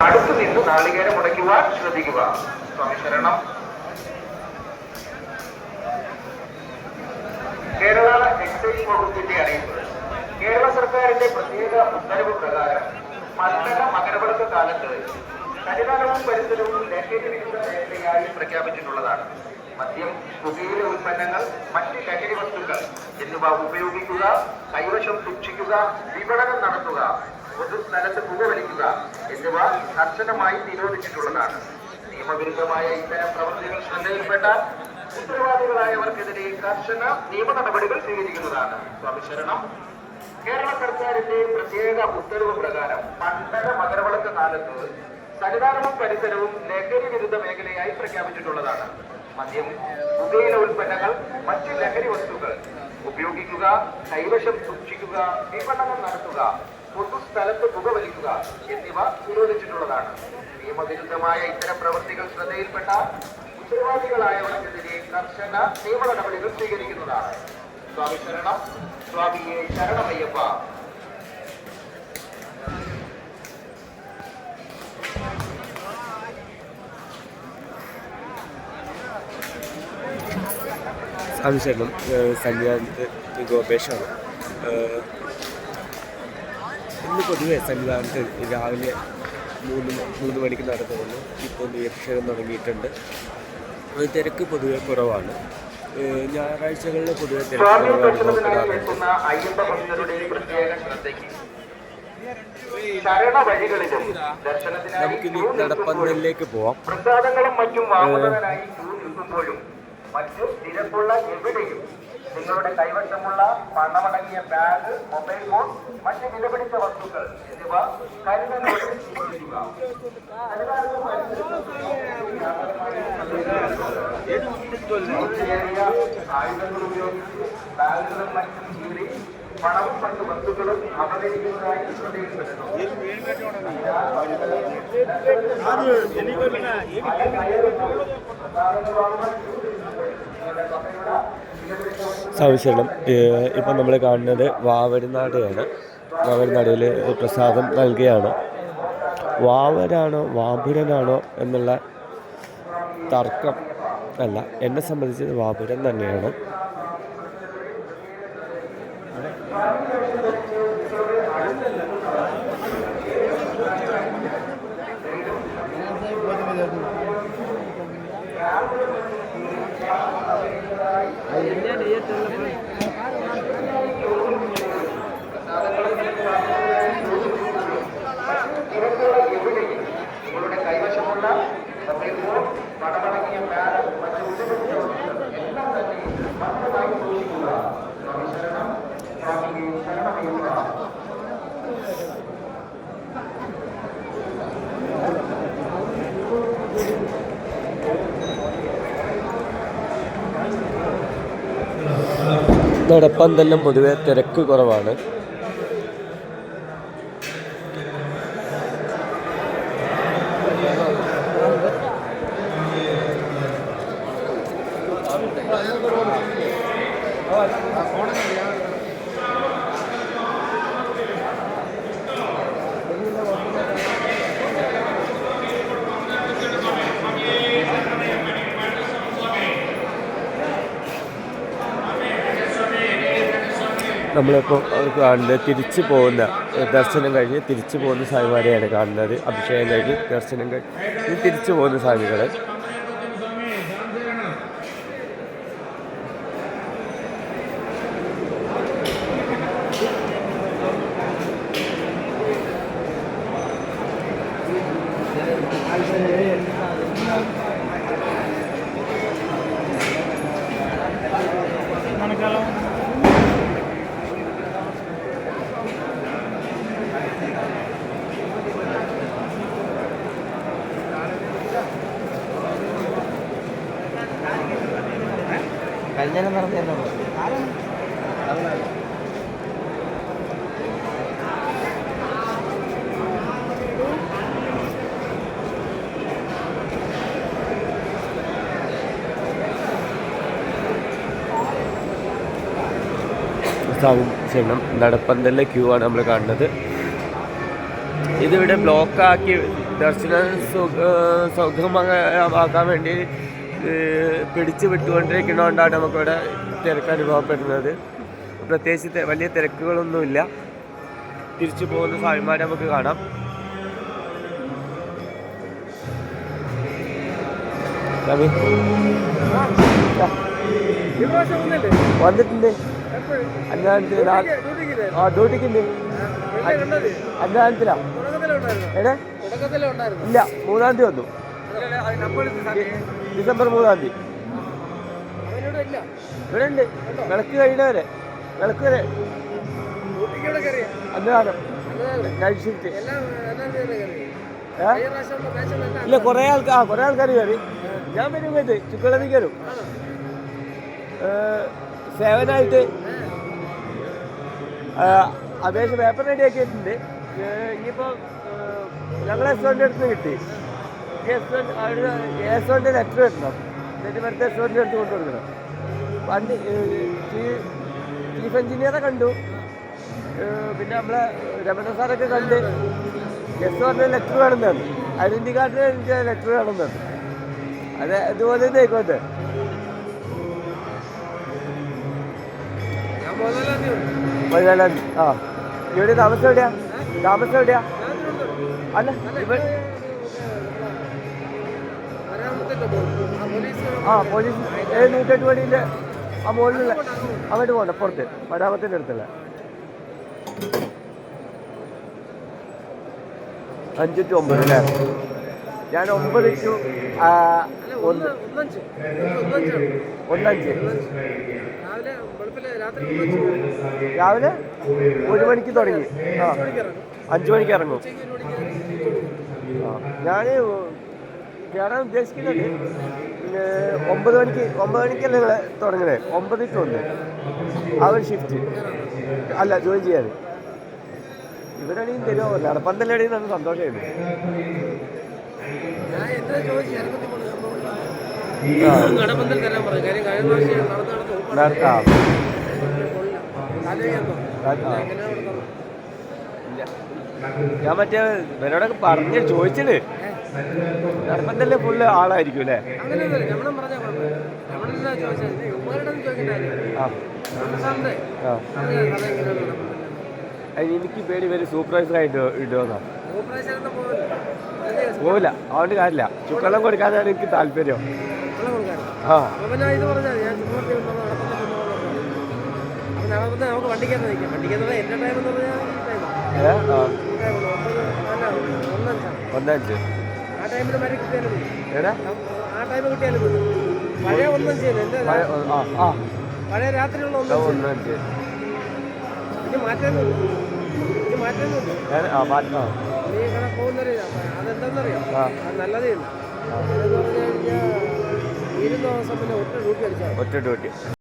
അടുത്തു നിന്ന് നാളികേരം മുടയ്ക്കുവാൻ ശ്രദ്ധിക്കുക. സ്വാമി ശരണം. കേരള എക്സൈസ് വകുപ്പിന്റെ അറിയിപ്പ്. കേരള സർക്കാരിന്റെ പ്രത്യേക ഉത്തരവ് പ്രകാരം മണ്ഡല മകരവിളക്ക് കാലത്ത് സന്നിധാനവും പരിസരവും ലഹരി വിരുദ്ധ മേഖലയായി പ്രഖ്യാപിച്ചിട്ടുള്ളതാണ്. മദ്യം, പുകയില ഉൽപ്പന്നങ്ങൾ, മറ്റ് ലഹരി വസ്തുക്കൾ എന്നിവ ഉപയോഗിക്കുക, കൈവശം സൂക്ഷിക്കുക, വിപണനം നടത്തുക, പൊതുസ്ഥലത്ത് പുകവലിക്കുക എന്നിവ കർശനമായി നിരോധിച്ചിട്ടുള്ളതാണ്. നിയമവിരുദ്ധമായ ഇത്തരം പ്രവൃത്തികൾ ശ്രദ്ധയിൽപ്പെട്ട ഉത്തരവാദികളായവർക്കെതിരെ കർശന നിയമ നടപടികൾ സ്വീകരിക്കുന്നതാണ്. സ്വാമി ശരണം. കേരള സർക്കാരിന്റെ പ്രത്യേക ഉത്തരവ് പ്രകാരം മണ്ഡല മകരവിളക്ക് കാലത്ത് സന്നിധാനവും പരിസരവും ലഹരി വിരുദ്ധ മേഖലയായി പ്രഖ്യാപിച്ചിട്ടുള്ളതാണ്. മദ്യം, പുകയില ഉൽപ്പന്നങ്ങൾ, മറ്റ് ലഹരി വസ്തുക്കൾ ഉപയോഗിക്കുക, കൈവശം സൂക്ഷിക്കുക, വിപണനം നടത്തുക, പൊതുസ്ഥലത്ത് പുകവലിക്കുക എന്നിവ നിരോധിച്ചിട്ടുള്ളതാണ്. നിയമവിരുദ്ധമായ ഇത്തരം പ്രവൃത്തികൾ ശ്രദ്ധയിൽപ്പെട്ട ഉത്തരവാദികളായവർക്കെതിരെ കർശന നിയമ നടപടികൾ സ്വീകരിക്കുന്നതാണ്. സ്വാമി ശരണം. സ്വാമിയെ ശരണമയ്യപ്പ. സ്വാമി ശരണം. സന്നിധാനത്ത് ഗോപേഷാണ്. ഇന്ന് പൊതുവെ സന്നിധാനത്ത് രാവിലെ മൂന്ന് മണിക്ക് നടന്നു. ഇപ്പോൾ അഭിഷേകം തുടങ്ങിയിട്ടുണ്ട്. തിരക്ക് പൊതുവെ കുറവാണ്. ഞായറാഴ്ചകളിൽ പൊതുവെ തിരക്ക് നമുക്കിനി നടപ്പന്തലിലേക്ക് പോവാം. പ്രസാദങ്ങളും മറ്റും വാങ്ങുന്നതിനായി ക്യൂ നിൽക്കുമ്പോഴും മറ്റു തിരക്കുള്ള എവിടെയും നിങ്ങളുടെ കൈവശമുള്ള പണമടങ്ങിയ ബാഗ്, മൊബൈൽ ഫോൺ, മറ്റ് വിലപിടിച്ച വസ്തുക്കൾ എന്നിവ കരുതലോടെ സൂക്ഷിക്കുക. ആയുധങ്ങൾ ഉപയോഗിച്ച് ബാഗുകളും മറ്റും കീറി പണവും മറ്റു വസ്തുക്കളും അപകരിക്കുന്നതായി ശ്രദ്ധയിൽപ്പെടുന്നു. സവിശേഷം. ഇപ്പം നമ്മൾ കാണുന്നത് വാവരുനാടയാണ്. വാവരുനാടയിൽ പ്രസാദം നൽകുകയാണ്. വാവരാണോ വാപുരനാണോ എന്നുള്ള തർക്കം അല്ല, എന്നെ സംബന്ധിച്ച് വാപുരൻ തന്നെയാണ്. നിങ്ങളുടെ കൈവശമുള്ള പണമടങ്ങിയ ബാഗ്, മറ്റു എല്ലാം തന്നെ ഭദ്രമായി സൂക്ഷിക്കുക. സ്വാമി ശരണം. സ്വാമിയെ ശരണമയ്യപ്പ. നടപ്പന്തലിലും പൊതുവെ തിരക്ക് കുറവാണ്. നമ്മളിപ്പോൾ കാണുന്നത് തിരിച്ചു പോകുന്ന ദർശനം കഴിഞ്ഞ് തിരിച്ചു പോകുന്ന സ്വാമിമാരെയാണ് കാണുന്നത്. അഭിഷേകം കഴിഞ്ഞ് ദർശനം കഴിഞ്ഞ് തിരിച്ചു പോകുന്ന സ്വാമികൾ. കല്യാണം നടന്നല്ലോ. നടപ്പന്തലിലെ ക്യൂ ആണ് നമ്മൾ കാണുന്നത്. ഇതിവിടെ ബ്ലോക്കാക്കി ദർശനം സുഗമമാക്കാൻ വേണ്ടി പിടിച്ചു വിട്ടുകൊണ്ടിരിക്കുന്നതുകൊണ്ടാണ് നമുക്കിവിടെ തിരക്ക് അനുഭവപ്പെടുന്നത്. പ്രത്യേകിച്ച് വലിയ തിരക്കുകളൊന്നുമില്ല. തിരിച്ചു പോകുന്ന സ്വാമിമാരെ നമുക്ക് കാണാം. വന്നിട്ടുണ്ട് ഡ്യൂട്ടിക്കുണ്ട്. അഞ്ചാനത്തിലാ ഇല്ല, 3-ാം തീയതി വന്നു. ഡിസംബർ 3-ാം തീയതി ഇവിടെ ഉണ്ട്. വിളക്ക് കഴിയുന്നവരെ വിളക്ക് വരെ അന്നദാനം നൈറ്റ് ഷിഫ്റ്റ്. ഇല്ല, കുറേ ആൾക്കാർ കയറി. ഞാൻ വരും കേട്ട് ചുക്കളതി കയറും. 7 അപേക്ഷ പേപ്പർ റെഡി ആക്കിയിട്ടുണ്ട്. ഇനിയിപ്പോൾ ഞങ്ങളെ എസ്1 അടുത്ത് കിട്ടി. എസ്1 ലെറ്റർ കിട്ടണം. എന്നിട്ട് മറ്റേ എസ്1 അടുത്ത് കൊണ്ടു കൊടുക്കണം. വണ്ടി ചീഫ് എഞ്ചിനീയറെ കണ്ടു. പിന്നെ നമ്മളെ രമണ സാറൊക്കെ കണ്ട് എസ്1 ലെറ്റർ വേണമെന്നാണ്. ഐഡൻറ്റി കാർഡിന് എനിക്ക് ലെറ്റർ വേണമെന്നാണ്. അതെ, ഇതുപോലെ തന്നെ ആയിക്കോട്ടെ. ആ, ഇവിടെ താമസം എവിടെയാ? അല്ല, പോലീസ് 108 വഴിയിലെ ആ മുകളിലുള്ള അങ്ങോട്ട് പോകണ്ട, പുറത്ത് മരാമത്തിൻ്റെ അടുത്തുള്ള 5 to 9 അല്ലേ? ഞാൻ 9 to 1 രാവിലെ 1 മണിക്ക് തുടങ്ങി. 5 മണിക്ക് ഇറങ്ങും. ഞാൻ കയറാൻ ഉദ്ദേശിക്കുന്നത് 9 മണിക്കല്ലേ തുടങ്ങണേ. 9 to 1 ആ ഒരു ഷിഫ്റ്റ് അല്ല ജോയിൻ ചെയ്യാൻ. ഇവിടെ ആണെങ്കിൽ തരുമോ? നടപ്പന്തലടിയിൽ നല്ല സന്തോഷമായിരുന്നു. ഞാൻ മറ്റേ ഇവരോടൊക്കെ പറഞ്ഞ് ചോദിച്ചിട്ട് നടപ്പന്തല്ലേ ഫുള്ള് ആളായിരിക്കും അല്ലേ? എനിക്ക് പേടി പേര് സൂപ്പർവൈസറായിട്ട് ഇടുമെന്നാ. പോവില്ല, അതുകൊണ്ട് കാര്യമില്ല. ചുക്കെള്ളം കൊടുക്കാനാണ് എനിക്ക് താല്പര്യം. നമുക്ക് വണ്ടിക്കകത്ത് നിൽക്കാം. വണ്ടിക്കകത്ത് എൻ്റെ ടൈം എന്ന് പറഞ്ഞാൽ 1-5 ആ ടൈമിൽ മരി കിട്ടിയാലും ആ ടൈം കിട്ടിയാലും പഴയ 1-5 എൻ്റെ പഴയ രാത്രിയുള്ള 1-5 ഇനി മാറ്റാനൊന്നുമില്ല. നീ ഇവിടെ പോകുന്നറിയാം. അതെന്താണെന്നറിയാം, അത് നല്ലതേ ഇല്ല. അതെന്ന് പറഞ്ഞു കഴിഞ്ഞാൽ 2 ദിവസം പിന്നെ ഒറ്റ ഡ്യൂട്ടി അടിച്ചാൽ